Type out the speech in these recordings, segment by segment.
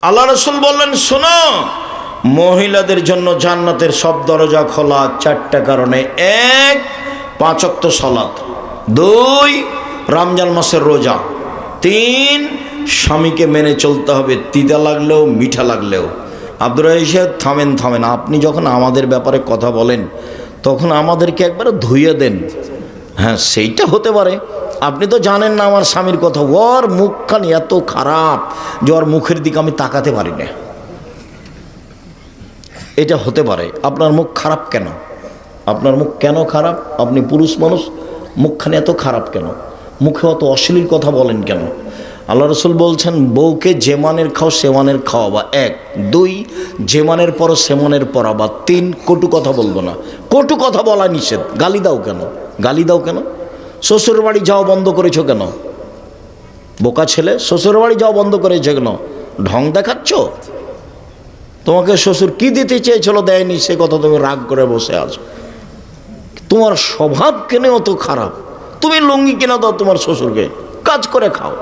আল্লাহ রাসূল বললেন, শোনো, মহিলাদের জন্য জান্নাতের সব দরজা খোলা চারটা কারণে। এক, 5 ওয়াক্ত সালাত। 2, রমজান মাসের রোজা। 3, স্বামীকে মেনে চলতে হবে, তিতা লাগলেও মিঠা লাগলেও। আব্দুর রাহিম, থামেন। আপনি যখন আমাদের ব্যাপারে কথা বলেন তখন আমাদেরকে একবারে ধুইয়ে দেন। হ্যাঁ, সেইটা হতে পারে। আপনি তো জানেন না আমার স্বামীর কথা। ওর মুখখানি এত খারাপ যে ওর মুখের দিকে আমি তাকাতে পারি না। এটা হতে পারে। আপনার মুখ খারাপ কেন? আপনার মুখ কেন খারাপ? আপনি পুরুষ মানুষ, মুখখানি এত খারাপ কেন? মুখে অত অশ্লীল কথা বলেন কেন? আল্লাহ রাসূল বলছেন, বউকে যে মানের খাও সে মানের খাওয়াবা। 1, 2, যে মানের পরো সে মানের পরাবা। 3, কটু কথা বলবো না। কটু কথা বলা নিষেধ। গালি দাও কেন? শ্বশুর বাড়ি যাওয়া বন্ধ করেছো কেন? বোকা ছেলে, শ্বশুর বাড়ি যাওয়া বন্ধ করেছো কেন? ঢং দেখাচ্ছ? তোমাকে শ্বশুর কি দিতে চেয়েছিল, দেয়নি, সে কথা তুমি রাগ করে বসে আছো। তোমার স্বভাব কেন অত খারাপ? তুমি লুঙ্গি কিনে দাও তোমার শ্বশুরকে, কাজ করে খাও।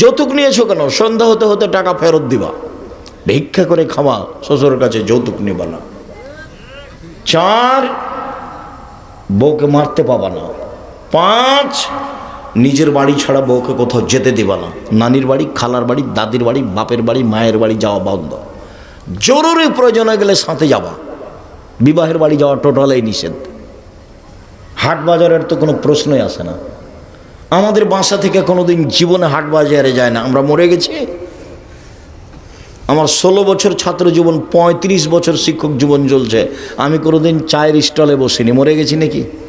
যৌতুক নিয়েছো কেন? সন্ধ্যা হতে হতে টাকা ফেরত দিবা। ভিক্ষা করে খাওয়া, শ্বশুরের কাছে যৌতুক নিবা না। 4, বউকে মারতে পাবা না। 5, নিজের বাড়ি ছাড়া বউকে কোথাও যেতে দিবা না। নানির বাড়ি, খালার বাড়ি, দাদির বাড়ি, বাপের বাড়ি, মায়ের বাড়ি যাওয়া বন্ধ। জরুরি প্রয়োজনে গেলে সাথে যাবা। বিবাহের বাড়ি যাওয়া টোটালেই নিষেধ। হাট বাজারের তো কোনো প্রশ্নই আসে না। আমাদের বাসা থেকে কোনোদিন জীবনে হাট বাজারে যায় না। আমরা মরে গেছি। আমার 16 বছর ছাত্র জীবন, 35 বছর শিক্ষক জীবন চলছে, আমি কোনোদিন চায়ের স্টলে বসিনি। মরে গেছি নাকি?